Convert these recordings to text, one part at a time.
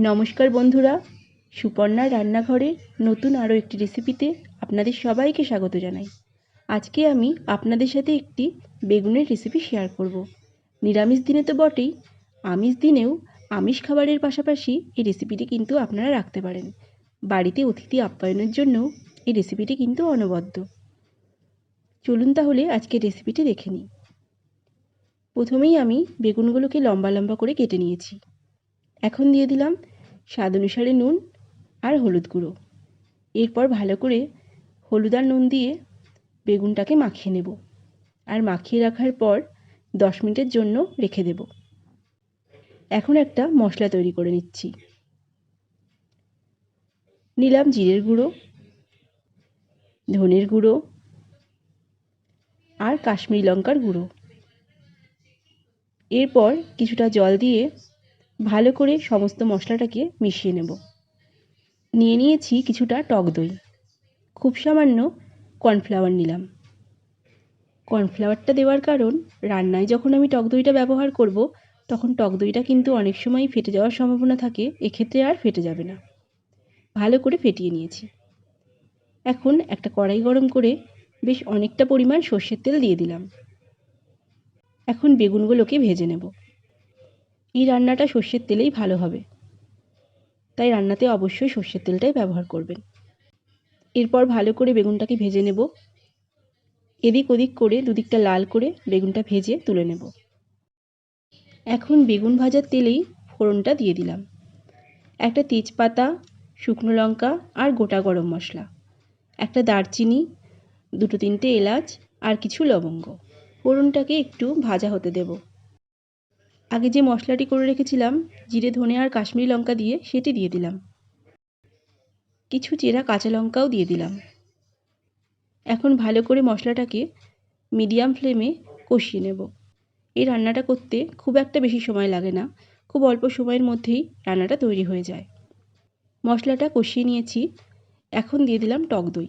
নমস্কার বন্ধুরা, সুপর্ণার রান্নাঘরে নতুন আরও একটি রেসিপিতে আপনাদের সবাইকে স্বাগত জানাই। আজকে আমি আপনাদের সাথে একটি বেগুনের রেসিপি শেয়ার করব। নিরামিষ দিনে তো বটেই, আমিষ দিনেও আমিষ খাবারের পাশাপাশি এই রেসিপিটি কিন্তু আপনারা রাখতে পারেন। বাড়িতে অতিথি আপ্যায়নের জন্যও এই রেসিপিটি কিন্তু অনবদ্য। চলুন তাহলে আজকে রেসিপিটি দেখে নিই। প্রথমেই আমি বেগুনগুলোকে লম্বা লম্বা করে কেটে নিয়েছি। এখন দিয়ে দিলাম স্বাদ অনুসারে নুন আর হলুদ গুঁড়ো। এরপর ভালো করে হলুদ আর নুন দিয়ে বেগুনটাকে মাখিয়ে নেব, আর মাখিয়ে রাখার পর 10 মিনিটের জন্য রেখে দেব। এখন একটা মশলা তৈরি করে নিচ্ছি। নিলাম জিরের গুঁড়ো, ধনের গুঁড়ো আর কাশ্মীরি লঙ্কার গুঁড়ো। এরপর কিছুটা জল দিয়ে ভালো করে সমস্ত মশলাটাকে মিশিয়ে নেব। নিয়ে নিয়েছি কিছুটা টক দই, খুব সামান্য কর্নফ্লাওয়ার নিলাম। কর্নফ্লাওয়ারটা দেওয়ার কারণ, রান্নায় যখন আমি টক দইটা ব্যবহার করব তখন টক দইটা কিন্তু অনেক সময় ফেটে যাওয়ার সম্ভাবনা থাকে, এক্ষেত্রে আর ফেটে যাবে না। ভালো করে ফেটিয়ে নিয়েছি। এখন একটা কড়াই গরম করে বেশ অনেকটা পরিমাণ সর্ষের তেল দিয়ে দিলাম। এখন বেগুনগুলোকে ভেজে নেব। এই রান্নাটা সর্ষের তেলেই ভালো হবে, তাই রান্নাতে অবশ্যই সর্ষের তেলটাই ব্যবহার করবেন। এরপর ভালো করে বেগুনটাকে ভেজে নেব। এদিক ওদিক করে দুদিকটা লাল করে বেগুনটা ভেজে তুলে নেব। এখন বেগুন ভাজার তেলেই ফোড়নটা দিয়ে দিলাম। একটা তেজপাতা, শুকনো লঙ্কা আর গোটা গরম মশলা, একটা দারচিনি, 2-3টে এলাচ আর কিছু লবঙ্গ। ফোড়নটাকে একটু ভাজা হতে দেব। আগে যে মশলাটি করে রেখেছিলাম জিরে, ধনে আর কাশ্মীরি লঙ্কা দিয়ে, সেটি দিয়ে দিলাম। কিছু চেরা কাঁচা লঙ্কাও দিয়ে দিলাম। এখন ভালো করে মশলাটাকে মিডিয়াম ফ্লেমে কষিয়ে নেব। এই রান্নাটা করতে খুব একটা বেশি সময় লাগে না, খুব অল্প সময়ের মধ্যেই রান্নাটা তৈরি হয়ে যায়। মশলাটা কষিয়ে নিয়েছি। এখন দিয়ে দিলাম টক দই।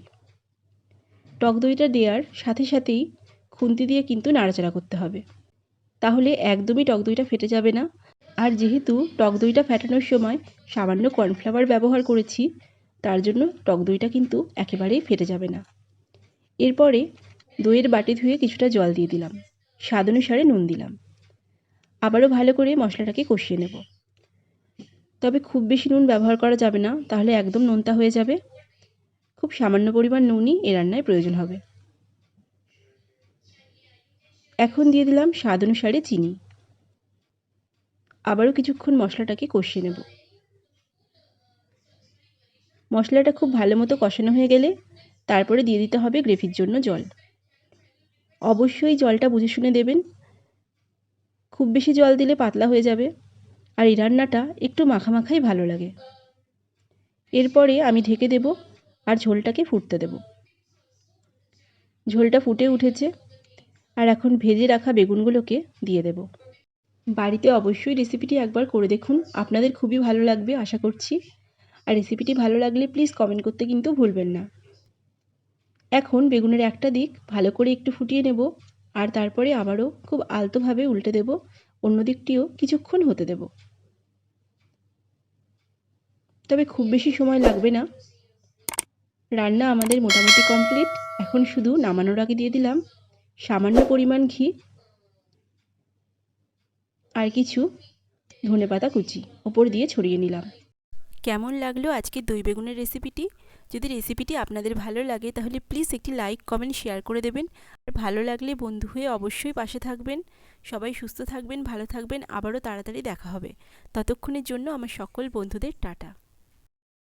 টক দইটা দেওয়ার সাথে সাথেই খুন্তি দিয়ে কিন্তু নাড়াচাড়া করতে হবে, তাহলে একদমই টক দইটা ফেটে যাবে না। আর যেহেতু টক দইটা ফেটানোর সময় সামান্য কর্নফ্লাওয়ার ব্যবহার করেছি, তার জন্য টক দইটা কিন্তু একেবারেই ফেটে যাবে না। এরপরে দইয়ের বাটি ধুয়ে কিছুটা জল দিয়ে দিলাম, স্বাদ অনুসারে নুন দিলাম। আবারও ভালো করে মশলাটাকে কষিয়ে নেব। তবে খুব বেশি নুন ব্যবহার করা যাবে না, তাহলে একদম নোনতা হয়ে যাবে। খুব সামান্য পরিমাণ নুনই এ রান্নায় প্রয়োজন হবে। এখন দিয়ে দিলাম স্বাদ অনুসারে চিনি। আবারও কিছুক্ষণ মশলাটাকে কষিয়ে নেব। মশলাটা খুব ভালো মতো কষানো হয়ে গেলে তারপরে দিয়ে দিতে হবে গ্রেভির জন্য জল। অবশ্যই জলটা বুঝে শুনে দেবেন, খুব বেশি জল দিলে পাতলা হয়ে যাবে, আর এই রান্নাটা একটু মাখামাখাই ভালো লাগে। এরপরে আমি ঢেকে দেব আর ঝোলটাকে ফুটতে দেব। ঝোলটা ফুটে উঠেছে, আর এখন ভেজে রাখা বেগুনগুলোকে দিয়ে দেব। বাড়িতে অবশ্যই রেসিপিটি একবার করে দেখুন, আপনাদের খুবই ভালো লাগবে আশা করছি। আর রেসিপিটি ভালো লাগলে প্লিজ কমেন্ট করতে কিন্তু ভুলবেন না। এখন বেগুনের একটা দিক ভালো করে একটু ফুটিয়ে নেব, আর তারপরে আবারও খুব আলতোভাবে উল্টে দেব, অন্য দিকটিও কিছুক্ষণ হতে দেব। তবে খুব বেশি সময় লাগবে না। রান্না আমাদের মোটামুটি কমপ্লিট। এখন শুধু নামানোর আগে দিয়ে দিলাম সামান্য পরিমাণ ঘি আর কিছু ধনেপাতা কুচি ওপর দিয়ে ছড়িয়ে নিলাম। কেমন লাগলো আজকে দই বেগুনের রেসিপিটি? যদি রেসিপিটি আপনাদের ভালো লাগে তাহলে প্লিজ একটি লাইক, কমেন্ট, শেয়ার করে দেবেন। আর ভালো লাগলে বন্ধু হয়ে অবশ্যই পাশে থাকবেন। সবাই সুস্থ থাকবেন, ভালো থাকবেন। আবারও তাড়াতাড়ি দেখা হবে। ততক্ষণের জন্য আমার সকল বন্ধুদের টাটা।